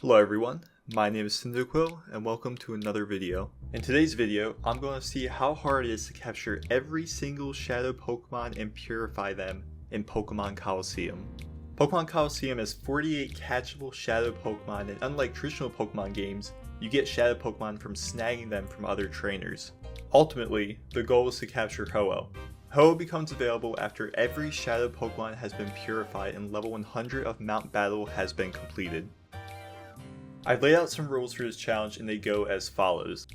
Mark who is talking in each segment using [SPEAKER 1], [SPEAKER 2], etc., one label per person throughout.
[SPEAKER 1] Hello everyone, my name is Cyndaquil and welcome to another video. In today's video, I'm going to see how hard it is to capture every single shadow Pokemon and purify them in Pokemon Colosseum. Pokemon Colosseum has 48 catchable shadow Pokemon, and unlike traditional Pokemon games, you get shadow Pokemon from snagging them from other trainers. Ultimately, the goal is to capture HoOh. HoOh becomes available after every shadow Pokemon has been purified and level 100 of Mount Battle has been completed. I've laid out some rules for this challenge and they go as follows.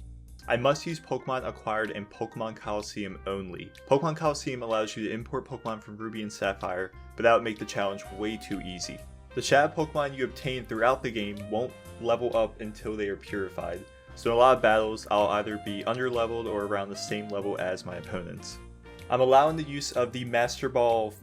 [SPEAKER 1] I must use Pokemon acquired in Pokemon Colosseum only. Pokemon Colosseum allows you to import Pokemon from Ruby and Sapphire, but that would make the challenge way too easy. The shadow Pokemon you obtain throughout the game won't level up until they are purified, so in a lot of battles I'll either be underleveled or around the same level as my opponents. I'm allowing the use of the Master Ball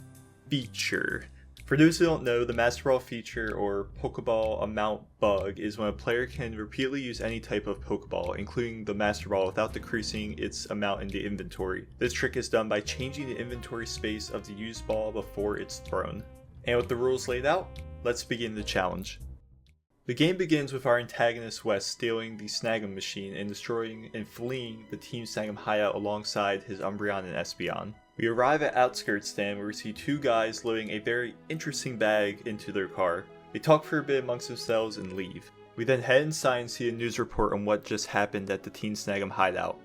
[SPEAKER 1] feature. For those who don't know, the Master Ball feature, or Pokeball amount bug, is when a player can repeatedly use any type of Pokeball, including the Master Ball, without decreasing its amount in the inventory. This trick is done by changing the inventory space of the used ball before it's thrown. And with the rules laid out, let's begin the challenge. The game begins with our antagonist West stealing the Snag'em machine and destroying and fleeing the Team Snag'em hideout alongside his Umbreon and Espeon. We arrive at Outskirts Stand where we see two guys loading a very interesting bag into their car. They talk for a bit amongst themselves and leave. We then head inside and see a news report on what just happened at the Team Snag'em hideout.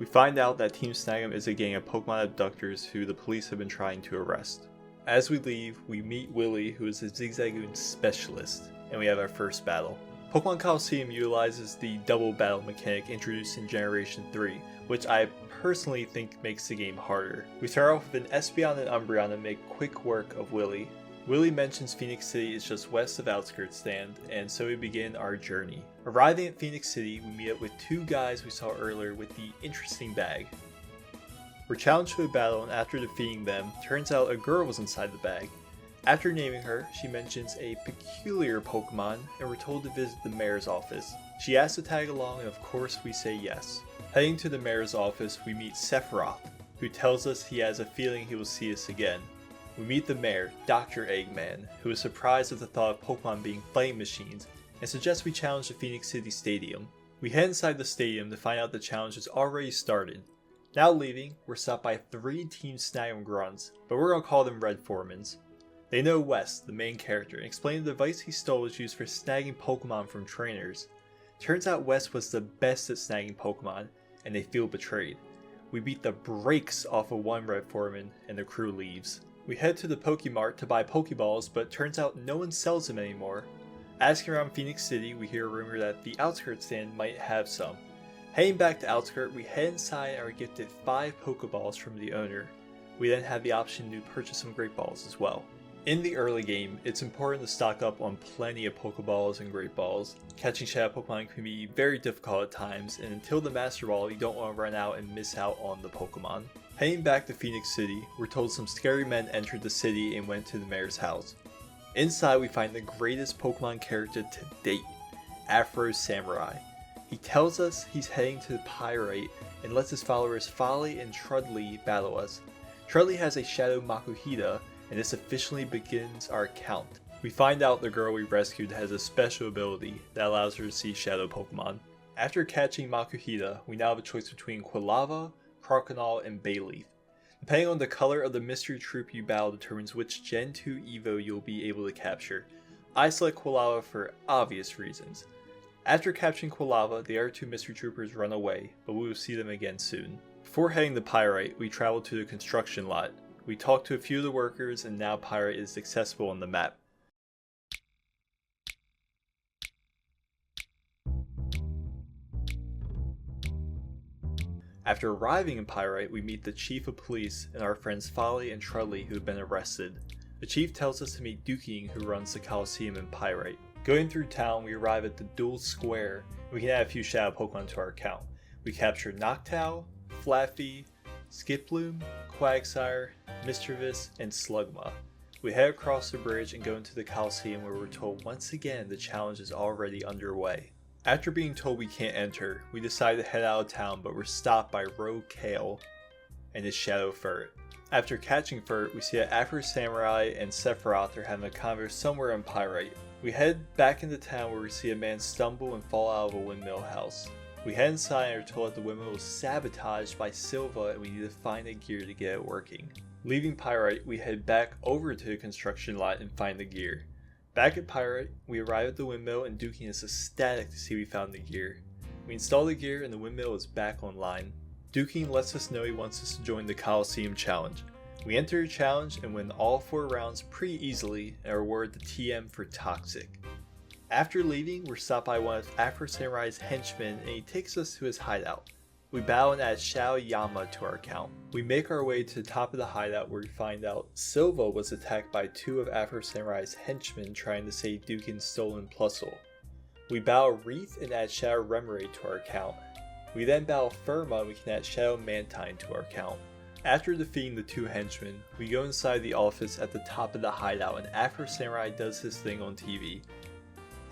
[SPEAKER 1] We find out that Team Snag'em is a gang of Pokemon abductors who the police have been trying to arrest. As we leave, we meet Willie, who is a Zigzagoon specialist, and we have our first battle. Pokemon Colosseum utilizes the double battle mechanic introduced in Generation 3, which I personally think makes the game harder. We start off with an Espeon and Umbreon and make quick work of Willie. Willie mentions Phoenix City is just west of Outskirts Stand, and so we begin our journey. Arriving at Phoenix City, we meet up with two guys we saw earlier with the interesting bag. We're challenged to a battle, and after defeating them, turns out a girl was inside the bag. After naming her, she mentions a peculiar Pokemon, and we're told to visit the mayor's office. She asks to tag along, and of course we say yes. Heading to the mayor's office, we meet Sephiroth, who tells us he has a feeling he will see us again. We meet the mayor, Dr. Eggman, who is surprised at the thought of Pokemon being fighting machines, and suggests we challenge the Phoenix City Stadium. We head inside the stadium to find out the challenge has already started. Now leaving, we're stopped by 3 Team Snag'em grunts, but we're gonna call them Red Formans. They know West, the main character, and explain the device he stole was used for snagging Pokemon from trainers. Turns out West was the best at snagging Pokemon, and they feel betrayed. We beat the brakes off of one Red Foreman, and the crew leaves. We head to the Pokemart to buy Pokeballs, but turns out no one sells them anymore. Asking around Phoenix City, we hear a rumor that the Outskirts Stand might have some. Heading back to Outskirt, we head inside and are gifted 5 Pokeballs from the owner. We then have the option to purchase some Great Balls as well. In the early game, it's important to stock up on plenty of Pokeballs and Great Balls. Catching Shadow Pokemon can be very difficult at times, and until the Master Ball, you don't want to run out and miss out on the Pokemon. Heading back to Phoenix City, we're told some scary men entered the city and went to the mayor's house. Inside, we find the greatest Pokemon character to date, Afro Samurai. He tells us he's heading to the Pyrite and lets his followers Folly and Trudley battle us. Trudley has a Shadow Makuhita, and this officially begins our count. We find out the girl we rescued has a special ability that allows her to see shadow Pokemon. After catching Makuhita, we now have a choice between Quilava, Croconaw, and Bayleaf. Depending on the color of the mystery troop you battle determines which Gen 2 Evo you'll be able to capture. I select Quilava for obvious reasons. After capturing Quilava, the other 2 mystery troopers run away, but we will see them again soon. Before heading to Pyrite, we travel to the construction lot. We talk to a few of the workers, and now Pyrite is accessible on the map. After arriving in Pyrite, we meet the Chief of Police and our friends Folly and Trudley who have been arrested. The Chief tells us to meet Duking, who runs the Colosseum in Pyrite. Going through town, we arrive at the Duel Square, and we can add a few Shadow Pokemon to our account. We capture Noctowl, Flaffy, Skiploom, Quagsire, Mischievous, and Slugma. We head across the bridge and go into the Colosseum where we're told once again the challenge is already underway. After being told we can't enter, we decide to head out of town, but we're stopped by Rogue Kale and his Shadow Furt. After catching Furt, we see that Afro Samurai and Sephiroth are having a converse somewhere in Pyrite. We head back into town where we see a man stumble and fall out of a windmill house. We head inside and are told that the windmill was sabotaged by Silva and we need to find a gear to get it working. Leaving Pyrite, we head back over to the construction lot and find the gear. Back at Pyrite, we arrive at the windmill and Dookie is ecstatic to see we found the gear. We install the gear and the windmill is back online. Dookie lets us know he wants us to join the Colosseum challenge. We enter the challenge and win all 4 rounds pretty easily and are awarded the TM for Toxic. After leaving, we're stopped by one of Afro Samurai's henchmen and he takes us to his hideout. We battle and add Shaoyama to our account. We make our way to the top of the hideout where we find out Silva was attacked by 2 of Afro Samurai's henchmen trying to save Dookin's stolen Plusle. We battle Wreath and add Shadow Remoraid to our account. We then battle Firma and we can add Shadow Mantine to our account. After defeating the 2 henchmen, we go inside the office at the top of the hideout and Afro Samurai does his thing on TV.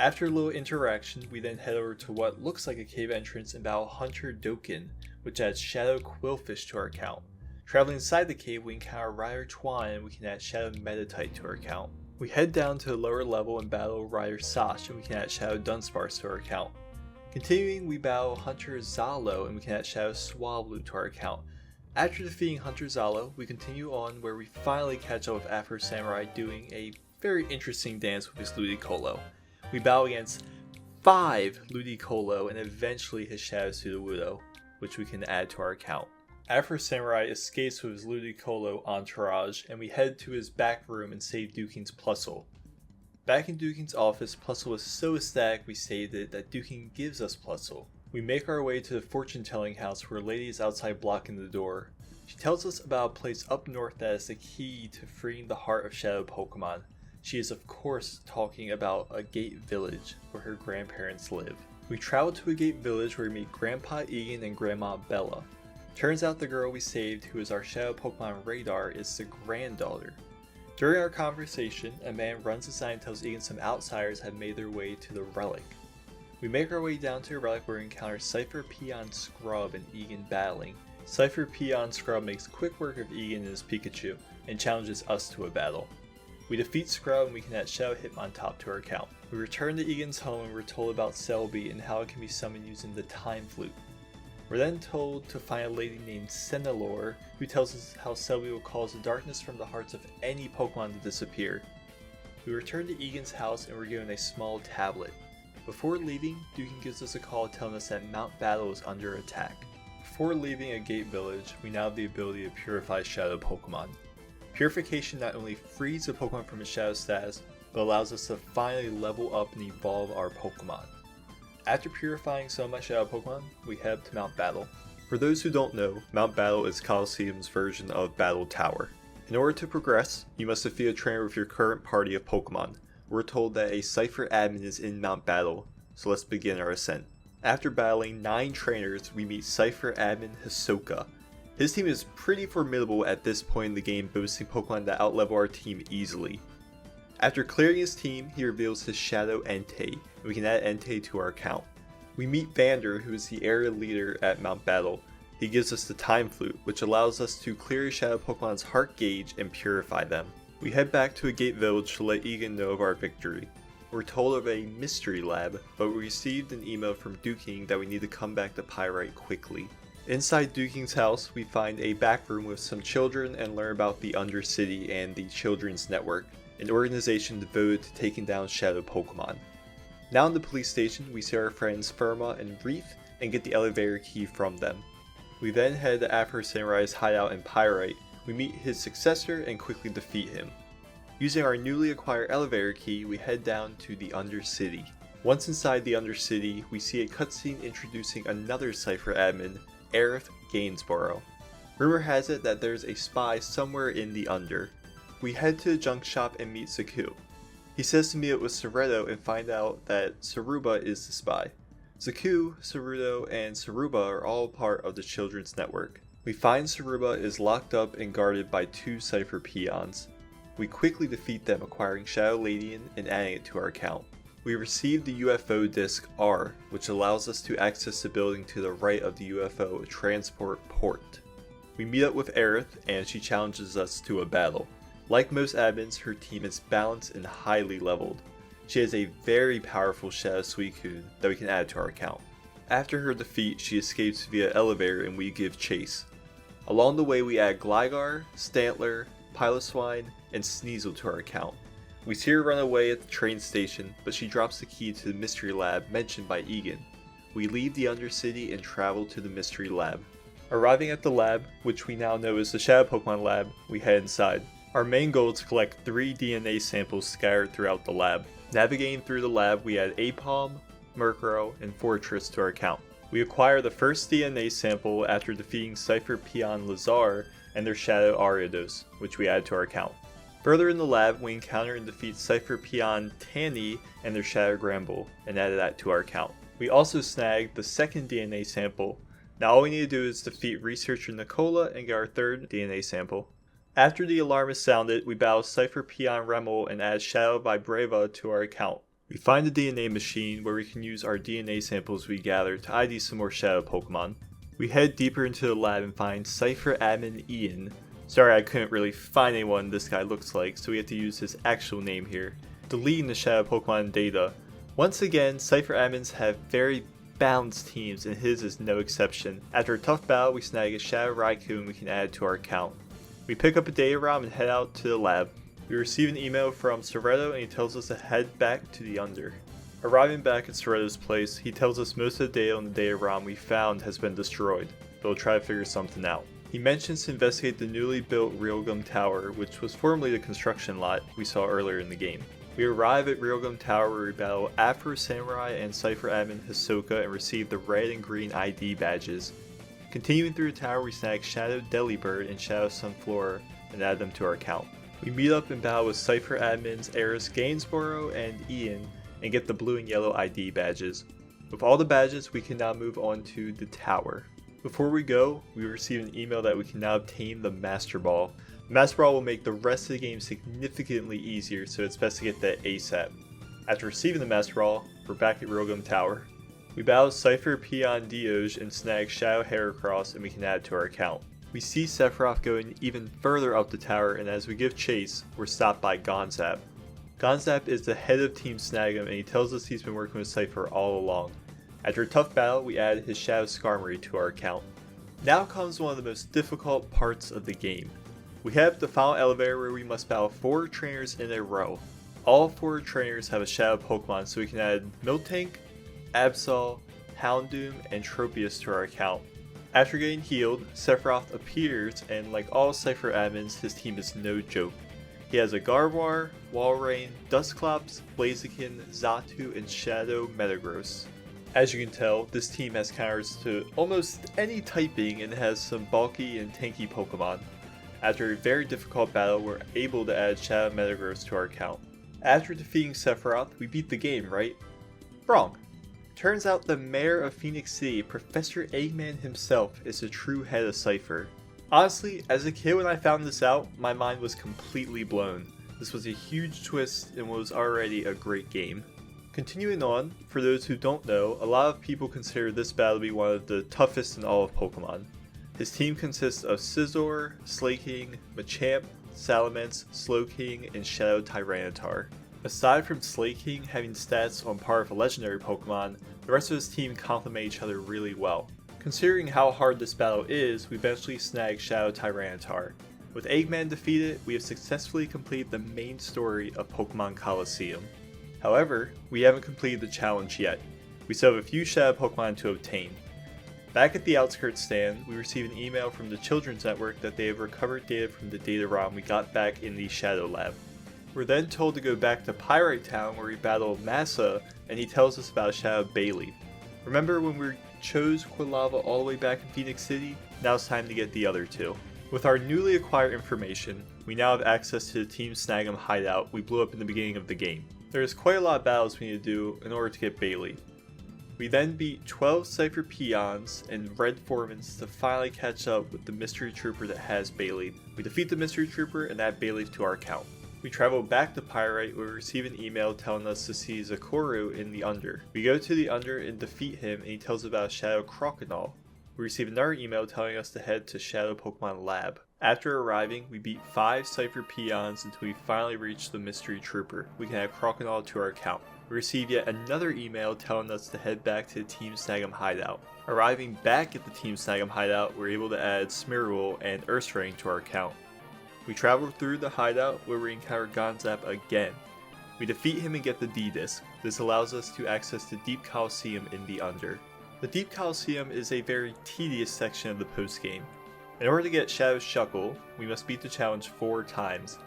[SPEAKER 1] After a little interaction, we then head over to what looks like a cave entrance and battle Hunter Doken, which adds Shadow Quillfish to our account. Traveling inside the cave, we encounter Rider Twan and we can add Shadow Metatite to our account. We head down to the lower level and battle Rider Sash and we can add Shadow Dunsparce to our account. Continuing, we battle Hunter Zalo and we can add Shadow Swablu to our account. After defeating Hunter Zalo, we continue on where we finally catch up with Afro Samurai doing a very interesting dance with his Ludicolo. We battle against 5 Ludicolo and eventually his Shadow Sudowoodo, which we can add to our account. Afro Samurai escapes with his Ludicolo entourage and we head to his back room and save Dookin's Plusle. Back in Dookin's office, Plusle was so ecstatic we saved it that Dookin gives us Plusle. We make our way to the fortune-telling house where a lady is outside blocking the door. She tells us about a place up north that is the key to freeing the heart of Shadow Pokemon. She is of course talking about a Gate Village where her grandparents live. We travel to a Gate Village where we meet Grandpa Egan and Grandma Bella. Turns out the girl we saved, who is our Shadow Pokemon Radar, is the granddaughter. During our conversation, a man runs aside and tells Egan some outsiders have made their way to the relic. We make our way down to a relic where we encounter Cypher Peon Scrub and Egan battling. Cypher Peon Scrub makes quick work of Egan and his Pikachu, and challenges us to a battle. We defeat Scrub and we can add Shadow Hitmontop to our account. We return to Egan's home and we're told about Celebi and how it can be summoned using the Time Flute. We're then told to find a lady named Senelor who tells us how Celebi will cause the darkness from the hearts of any Pokemon to disappear. We return to Egan's house and we're given a small tablet. Before leaving, Dookin gives us a call telling us that Mount Battle is under attack. Before leaving a Gate Village, we now have the ability to purify Shadow Pokemon. Purification not only frees a Pokemon from its Shadow status, but allows us to finally level up and evolve our Pokemon. After purifying some of my Shadow Pokemon, we head up to Mount Battle. For those who don't know, Mount Battle is Colosseum's version of Battle Tower. In order to progress, you must defeat a trainer with your current party of Pokemon. We're told that a Cypher admin is in Mount Battle, so let's begin our ascent. After battling 9 trainers, we meet Cypher admin Hisoka. His team is pretty formidable at this point in the game, boasting Pokemon that outlevel our team easily. After clearing his team, he reveals his Shadow Entei, and we can add Entei to our account. We meet Vander, who is the area leader at Mount Battle. He gives us the Time Flute, which allows us to clear a Shadow Pokemon's heart gauge and purify them. We head back to a Gate Village to let Egan know of our victory. We're told of a mystery lab, but we received an email from Dooking that we need to come back to Pyrite quickly. Inside Dooking's house, we find a back room with some children and learn about the Undercity and the Children's Network, an organization devoted to taking down Shadow Pokemon. Now in the police station, we see our friends Firma and Wreath and get the elevator key from them. We then head to Afro Samurai's hideout in Pyrite. We meet his successor and quickly defeat him. Using our newly acquired elevator key, we head down to the Undercity. Once inside the Undercity, we see a cutscene introducing another Cypher admin, Aerith Gainsborough. Rumor has it that there's a spy somewhere in the Under. We head to the junk shop and meet Zaku. He says to meet it with Cerudo and find out that Saruba is the spy. Zaku, Cerudo, and Saruba are all part of the Children's Network. We find Saruba is locked up and guarded by 2 Cypher peons. We quickly defeat them, acquiring Shadow Ladian and adding it to our account. We receive the UFO disc R, which allows us to access the building to the right of the UFO transport port. We meet up with Aerith and she challenges us to a battle. Like most admins, her team is balanced and highly leveled. She has a very powerful Shadow Suicune that we can add to our account. After her defeat, she escapes via elevator and we give chase. Along the way we add Gligar, Stantler, Piloswine, and Sneasel to our account. We see her run away at the train station, but she drops the key to the mystery lab mentioned by Egan. We leave the Undercity and travel to the mystery lab. Arriving at the lab, which we now know is the Shadow Pokemon lab, we head inside. Our main goal is to collect 3 DNA samples scattered throughout the lab. Navigating through the lab, we add Apom, Murkrow, and Fortress to our account. We acquire the first DNA sample after defeating Cypher Peon Lazar and their Shadow Ariados, which we add to our account. Further in the lab, we encounter and defeat Cypher Peon Tanny and their Shadow Gramble, and add that to our account. We also snag the second DNA sample. Now all we need to do is defeat Researcher Nicola and get our third DNA sample. After the alarm is sounded, we battle Cypher Peon Remel and add Shadow Vibrava to our account. We find the DNA machine where we can use our DNA samples we gather to ID some more Shadow Pokemon. We head deeper into the lab and find Cypher Admin Ian. Sorry I couldn't really find anyone this guy looks like, so we have to use his actual name here. Deleting the Shadow Pokemon data. Once again, Cypher admins have very balanced teams and his is no exception. After a tough battle, we snag a Shadow Raikou we can add to our account. We pick up a data ROM and head out to the lab. We receive an email from Soretto and he tells us to head back to the Under. Arriving back at Soretto's place, he tells us most of the data on the data ROM we found has been destroyed, but we'll try to figure something out. He mentions to investigate the newly built Realgum Tower, which was formerly the construction lot we saw earlier in the game. We arrive at Realgum Tower where we battle Afro Samurai and Cypher admin Hisoka and receive the red and green ID badges. Continuing through the tower, we snag Shadow Delibird and Shadow Sunflora and add them to our account. We meet up and battle with Cypher admins Eris Gainsborough and Ian and get the blue and yellow ID badges. With all the badges, we can now move on to the tower. Before we go, we receive an email that we can now obtain the Master Ball. The Master Ball will make the rest of the game significantly easier, so it's best to get that ASAP. After receiving the Master Ball, we're back at Realgum Tower. We battle Cypher Peon Dioge and snag Shadow Heracross and we can add to our account. We see Sephiroth going even further up the tower and as we give chase, we're stopped by Gonzap. Gonzap is the head of Team Snag'em and he tells us he's been working with Cypher all along. After a tough battle, we add his Shadow Skarmory to our account. Now comes one of the most difficult parts of the game. We have the final elevator where we must battle 4 trainers in a row. All 4 trainers have a Shadow Pokemon, so we can add Miltank, Absol, Houndoom, and Tropius to our account. After getting healed, Sephiroth appears and like all Cypher admins, his team is no joke. He has a Gardevoir, Walrein, Dusclops, Blaziken, Xatu, and Shadow Metagross. As you can tell, this team has counters to almost any typing and has some bulky and tanky Pokemon. After a very difficult battle, we're able to add Shadow Metagross to our account. After defeating Sephiroth, we beat the game, right? Wrong. Turns out the mayor of Phoenix City, Professor Eggman himself, is the true head of Cypher. Honestly, as a kid when I found this out, my mind was completely blown. This was a huge twist and was already a great game. Continuing on, for those who don't know, a lot of people consider this battle to be one of the toughest in all of Pokemon. His team consists of Scizor, Slaking, Machamp, Salamence, Slowking, and Shadow Tyranitar. Aside from Slaking having stats on par with a legendary Pokemon, the rest of his team complement each other really well. Considering how hard this battle is, we eventually snag Shadow Tyranitar. With Eggman defeated, we have successfully completed the main story of Pokemon Colosseum. However, we haven't completed the challenge yet. We still have a few Shadow Pokemon to obtain. Back at the Outskirts stand, we receive an email from the Children's Network that they have recovered data from the data ROM we got back in the Shadow Lab. We're then told to go back to Pyrite Town where we battle Massa and he tells us about Shadow Bayleaf. Remember when we chose Quilava all the way back in Phoenix City? Now it's time to get the other 2. With our newly acquired information, we now have access to the Team Snag'em hideout we blew up in the beginning of the game. There's quite a lot of battles we need to do in order to get Bayleaf. We then beat 12 Cypher Peons and Red Formans to finally catch up with the Mystery Trooper that has Bayleaf. We defeat the Mystery Trooper and add Bayleaf to our account. We travel back to Pyrite where we receive an email telling us to see Zakuru in the Under. We go to the Under and defeat him and he tells us about Shadow Croconaw. We receive another email telling us to head to Shadow Pokemon Lab. After arriving, we beat 5 Cypher peons until we finally reached the mystery trooper. We can add Crocodile to our account. We received yet another email telling us to head back to the Team Snag'em hideout. Arriving back at the Team Snag'em hideout, we were able to add Smeargle and Ursaring to our account. We traveled through the hideout where we encounter Gonzap again. We defeat him and get the D-Disc. This allows us to access the Deep Colosseum in the Under. The Deep Colosseum is a very tedious section of the post-game. In order to get Shadow Shuckle, we must beat the challenge 4 times.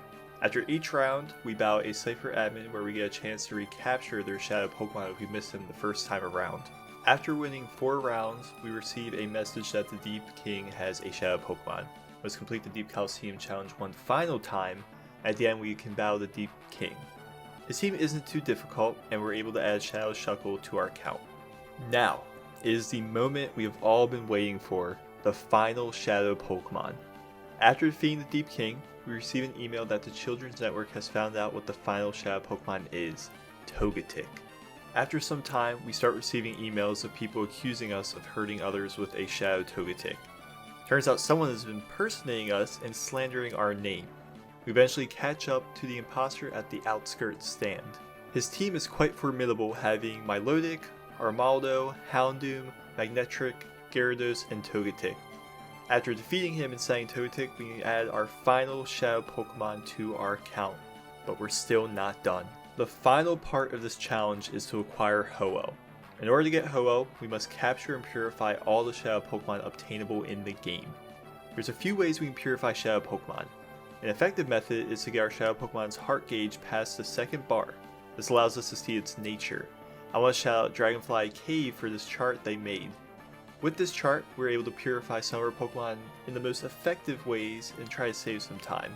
[SPEAKER 1] After each round, we battle a Cypher admin where we get a chance to recapture their Shadow Pokemon if we missed them the first time around. After winning 4 rounds, we receive a message that the Deep King has a Shadow Pokemon. We must complete the Deep Colosseum challenge one final time. At the end, we can battle the Deep King. His team isn't too difficult, and we're able to add Shadow Shuckle to our account. Now, it is the moment we have all been waiting for. The final Shadow Pokemon. After defeating the Deep King, we receive an email that the Children's Network has found out what the final Shadow Pokemon is, Togetic. After some time, we start receiving emails of people accusing us of hurting others with a Shadow Togetic. Turns out someone has been impersonating us and slandering our name. We eventually catch up to the imposter at the outskirts stand. His team is quite formidable, having Milotic, Armaldo, Houndoom, Magnetric, Gyarados, and Togetic. After defeating him and setting Togetic, we can add our final Shadow Pokemon to our account, but we're still not done. The final part of this challenge is to acquire HoOh. In order to get HoOh, we must capture and purify all the Shadow Pokemon obtainable in the game. There's a few ways we can purify Shadow Pokemon. An effective method is to get our Shadow Pokemon's heart gauge past the second bar. This allows us to see its nature. I want to shout out Dragonfly Cave for this chart they made. With this chart, we're able to purify some of our Pokemon in the most effective ways and try to save some time.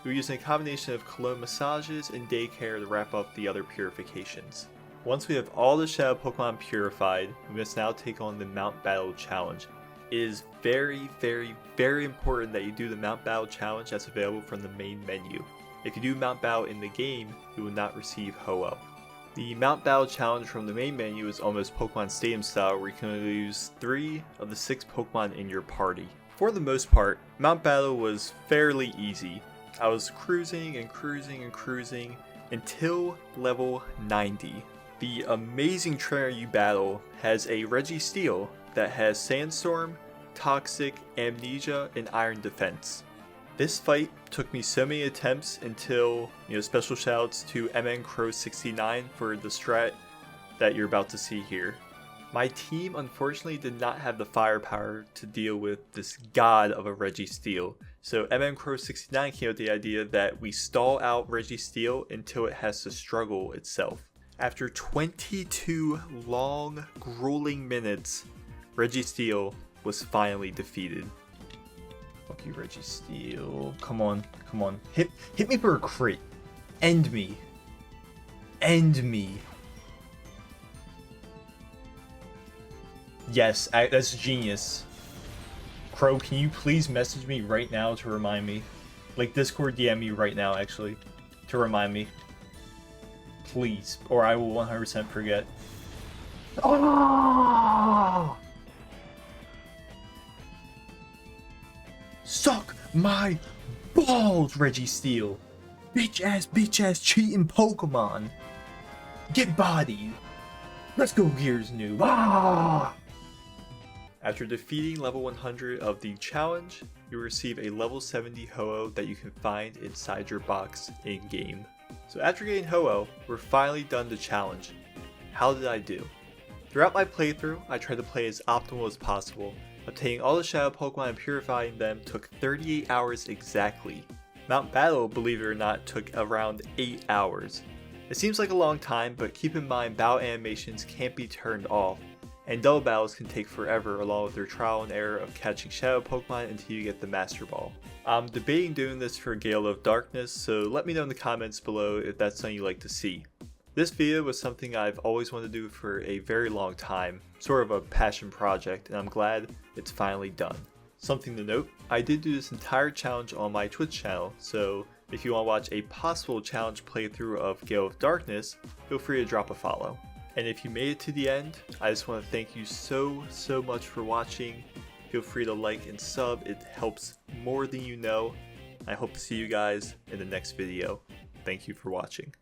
[SPEAKER 1] We're using a combination of cologne massages and daycare to wrap up the other purifications. Once we have all the Shadow Pokemon purified, we must now take on the Mount Battle Challenge. It is very, very, very important that you do the Mount Battle Challenge that's available from the main menu. If you do Mount Battle in the game, you will not receive HoOh. The Mount Battle Challenge from the main menu is almost Pokemon Stadium style, where you can only use 3 of the 6 Pokemon in your party. For the most part, Mount Battle was fairly easy. I was cruising and cruising and cruising until level 90. The amazing trainer you battle has a Registeel that has Sandstorm, Toxic, Amnesia, and Iron Defense. This fight took me so many attempts until, special shoutouts to MNCrow69 for the strat that you're about to see here. My team unfortunately did not have the firepower to deal with this god of a Registeel, so MNCrow69 came up with the idea that we stall out Registeel until it has to struggle itself. After 22 long, grueling minutes, Registeel was finally defeated. Fuck you, Registeel. Come on, come on. Hit me for a crit. End me. End me. Yes, that's genius. Crow, can you please message me right now to remind me? Like, Discord DM me right now, actually. To remind me. Please. Or I will 100% forget. Oh! Suck my balls, Registeel! Bitch ass cheating Pokemon! Get bodied! Let's go Gears Noob! Ah! After defeating level 100 of the challenge, you receive a level 70 HoOh that you can find inside your box in-game. So after getting HoOh, we're finally done the challenge. How did I do? Throughout my playthrough, I tried to play as optimal as possible. Obtaining all the Shadow Pokemon and purifying them took 38 hours exactly. Mount Battle, believe it or not, took around 8 hours. It seems like a long time, but keep in mind battle animations can't be turned off, and double battles can take forever along with their trial and error of catching Shadow Pokemon until you get the Master Ball. I'm debating doing this for Gale of Darkness, so let me know in the comments below if that's something you'd like to see. This video was something I've always wanted to do for a very long time, sort of a passion project, and I'm glad it's finally done. Something to note, I did do this entire challenge on my Twitch channel, so if you want to watch a possible challenge playthrough of Gale of Darkness, feel free to drop a follow. And if you made it to the end, I just want to thank you so much for watching, Feel free to like and sub, it helps more than you know. I hope to see you guys in the next video. Thank you for watching.